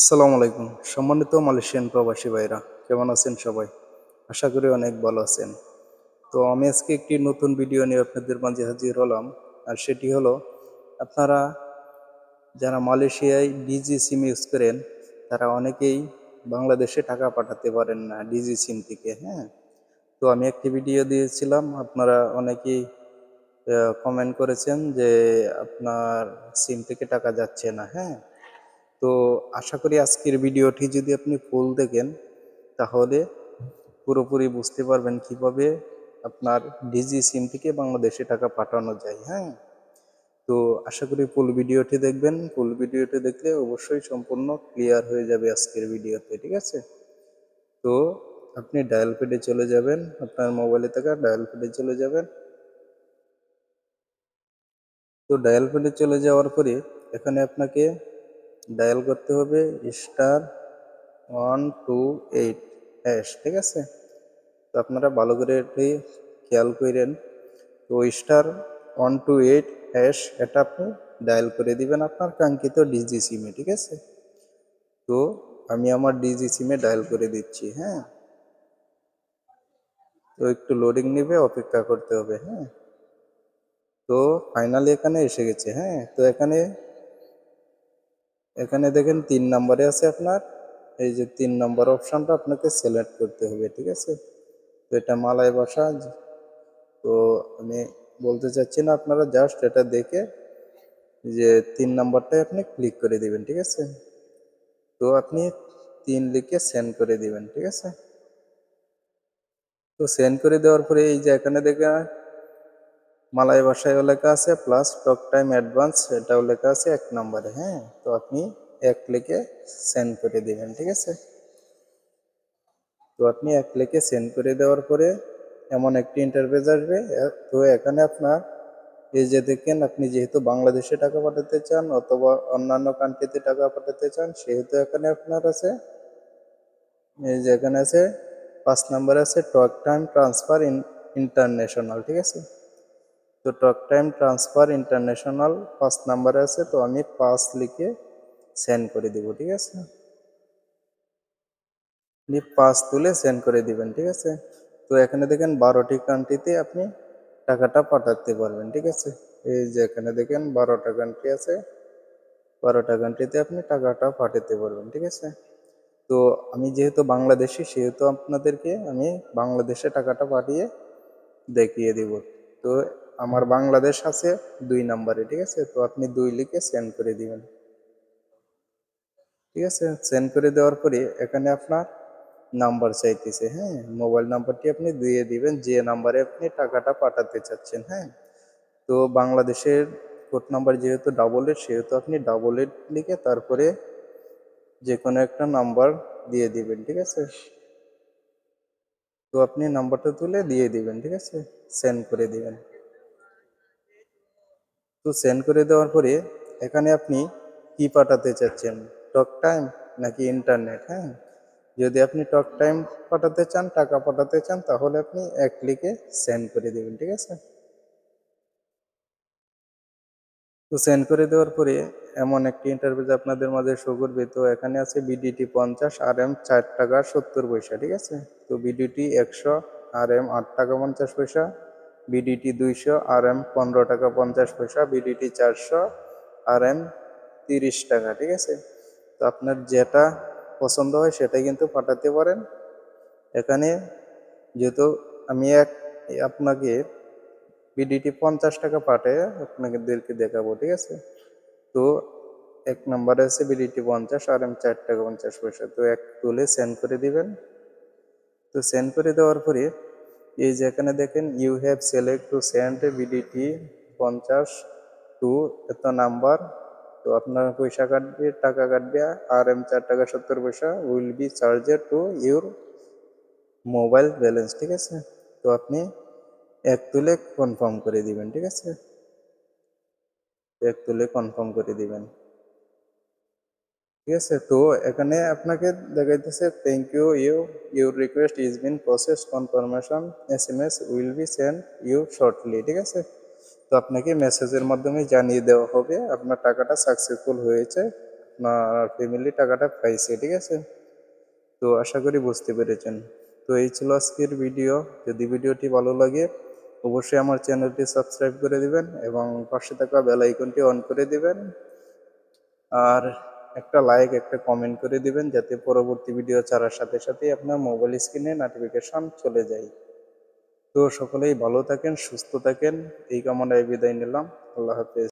আসসালামু আলাইকুম। সম্মানিত মালয়েশিয়ান প্রবাসী ভাইরা, কেমন আছেন সবাই? আশা করি অনেক ভালো আছেন। তো আমি আজকে একটি নতুন ভিডিও নিয়ে আপনাদের মাঝে হাজির হলাম। আর সেটি হলো, আপনারা যারা মালয়েশিয়ায় ডিজি সিম ইউজ করেন, তারা অনেকেই বাংলাদেশে টাকা পাঠাতে পারেন না ডিজি সিম থেকে, হ্যাঁ? তো আমি একটি ভিডিও দিয়েছিলাম, আপনারা অনেকেই কমেন্ট করেছেন যে আপনার সিম থেকে টাকা যাচ্ছে না, হ্যাঁ? তো আশা করি আজকের ভিডিওটি যদি আপনি ফুল দেখেন, তাহলে পুরোপুরি বুঝতে পারবেন কিভাবে আপনার ডিজি সিম থেকে বাংলাদেশে টাকা পাঠানো যায়, হ্যাঁ? তো আশা করি ফুল ভিডিওটি দেখবেন। ফুল ভিডিওটি দেখলে অবশ্যই সম্পূর্ণ ক্লিয়ার হয়ে যাবে আজকের ভিডিওতে, ঠিক আছে? তো আপনি ডায়াল প্যাডে চলে যাবেন, আপনার মোবাইলে থাকা ডায়াল প্যাডে চলে যাবেন। তো ডায়াল প্যাডে চলে যাওয়ার পরে এখানে আপনাকে ডায়াল করতে হবে *128#, ঠিক আছে? তো আপনারা ভালো করে এটি খেয়াল করেন। তো *128#, এটা আপনি ডায়াল করে দিবেন আপনার কাঙ্ক্ষিত ডিজি সিমে, ঠিক আছে? তো আমি আমার ডিজি সিমে ডায়াল করে দিচ্ছি, হ্যাঁ? তো একটু লোডিং নেবে, অপেক্ষা করতে হবে, হ্যাঁ? তো ফাইনালি এখানে এসে গেছে, হ্যাঁ? তো এখানে এখানে দেখেন 3 নম্বরে আছে আপনার, এই যে 3 নম্বর অপশনটা আপনাকে সিলেক্ট করতে হবে, ঠিক আছে? তো এটা মালয় ভাষা, তো আমি বলতে চাচ্ছি না, আপনারা জাস্ট এটা দেখে যে 3 নাম্বারটায় আপনি ক্লিক করে দিবেন, ঠিক আছে? তো আপনি 3 লিখে সেন্ড করে দিবেন, ঠিক আছে? তো সেন্ড করে দেওয়ার পরে এই যে এখানে দেখে মালয় ভাষায়ও লেখা আছে প্লাস টক টাইম অ্যাডভান্স, এটাও লেখা আছে 1 নম্বরে, হ্যাঁ? তো আপনি 1 লিখে সেন্ড করে দিবেন, ঠিক আছে? তো আপনি 1 লিখে সেন্ড করে দেওয়ার পরে এমন একটি ইন্টারফেস আসবে। তো এখানে আপনার এই যে দেখেন, আপনি যেহেতু বাংলাদেশে টাকা পাঠাতে চান অথবা অন্যান্য কান্ট্রিতে টাকা পাঠাতে চান, সেহেতু এখানে আপনার আছে, এই যে এখানে আছে 5 নাম্বারে আছে টক টাইম ট্রান্সফার ইন্টারন্যাশনাল, ঠিক আছে? তো টক টাইম ট্রান্সফার ইন্টারন্যাশনাল 5 নাম্বারে আছে, তো আমি 5 লিখে সেন্ড করে দিব, ঠিক আছে? আপনি 5 তুলে সেন্ড করে দিবেন, ঠিক আছে? তো এখানে দেখেন 12টি কান্ট্রিতে আপনি টাকাটা পাঠাতে পারবেন, ঠিক আছে? এই যে এখানে দেখেন 12টা কান্ট্রি আছে, 12টা কান্ট্রিতে আপনি টাকাটা পাঠাতে পারবেন, ঠিক আছে? তো আমি যেহেতু বাংলাদেশি, সেহেতু আপনাদেরকে আমি বাংলাদেশে টাকাটা পাঠিয়ে দেখিয়ে দিব। তো আমার বাংলাদেশ আছে 2 নাম্বারে, ঠিক আছে? তো আপনি 2 লিখে সেন্ড করে দিবেন, ঠিক আছে? সেন্ড করে দেওয়ার পরে এখানে আপনার নাম্বার চাইতেছে, হ্যাঁ? মোবাইল নাম্বারটি আপনি দিয়ে দিবেন যে নাম্বারে আপনি টাকাটা পাঠাতে চাচ্ছেন, হ্যাঁ? তো বাংলাদেশের কোড নাম্বার যেহেতু 88, সেহেতু আপনি 88 লিখে তারপরে যে কোনো একটা নাম্বার দিয়ে দিবেন, ঠিক আছে? তো আপনি নাম্বারটা তুলে দিয়ে দিবেন, ঠিক আছে? সেন্ড করে দিবেন। তো সেন্ড করে দেওয়ার পরে এখানে আপনি কি পাঠাতে চাচ্ছেন? টক টাইম নাকি ইন্টারনেট, হ্যাঁ? যদি আপনি টক টাইম পাঠাতে চান, টাকা পাঠাতে চান, তাহলে আপনি 1 লিখে সেন্ড করে দিবেন, ঠিক আছে? তো সেন্ড করে দেওয়ার পরে এমন একটি ইন্টারফেস আপনাদের মাঝে শো করবে। তো এখানে আছে বিডিটি 50 RM 4 টাকা 70 পয়সা, ঠিক আছে? তো বিডিটি 100 RM 8 টাকা 50 পয়সা, বিডিটি 200 RM 15 টাকা 50 পয়সা, বিডিটি 400 RM 30 টাকা, ঠিক আছে? তো আপনার যেটা পছন্দ হয় সেটাই কিন্তু পাঠাতে পারেন। এখানে যেহেতু আমি আপনাকে বিডিটি 50 টাকা পাঠিয়ে আপনাদেরকে দেখাবো, ঠিক আছে? তো 1 নম্বরে আছে বিডিটি 50 RM 4 টাকা 50 পয়সা। তো 1 তুলে সেন্ড করে দিবেন। তো সেন্ড করে দেওয়ার পরে এই যে এখানে দেখেন you have select to send BDT 50 to এত নাম্বার। তো আপনার পয়সা কাটবে, টাকা কাটবে RM 4 টাকা 70 পয়সা will be charged to your mobile balance, ঠিক আছে? তো আপনি 1 তুলে কনফার্ম করে দিবেন, ঠিক আছে? 1 তুলে কনফার্ম করে দিবেন, ঠিক আছে? তো এখানে আপনাকে দেখাইতেছে thank you your request is been process, confirmation SMS will be send you shortly, ঠিক আছে? তো আপনাকে মেসেজের মাধ্যমে জানিয়ে দেওয়া হবে আপনার টাকাটা সাকসেসফুল হয়েছে, আপনার ফ্যামিলি টাকাটা পাইছে, ঠিক আছে। তো আশা করি বুঝতে পেরেছেন। তো এই ছিল আজকের ভিডিও। যদি ভিডিওটি ভালো লাগে অবশ্যই আমার চ্যানেলটি সাবস্ক্রাইব করে দিবেন এবং পাশে থাকা বেল আইকনটি অন করে দিবেন। আর একটা লাইক একটা কমেন্ট করে দিবেন যাতে পরবর্তী ভিডিও ছাড়ার সাথে সাথেই আপনার মোবাইল স্ক্রিনে নোটিফিকেশন চলে যায়। তো সকলেই ভালো থাকেন, সুস্থ থাকেন, এই কামনায় বিদায় নিলাম। আল্লাহ হাফেজ।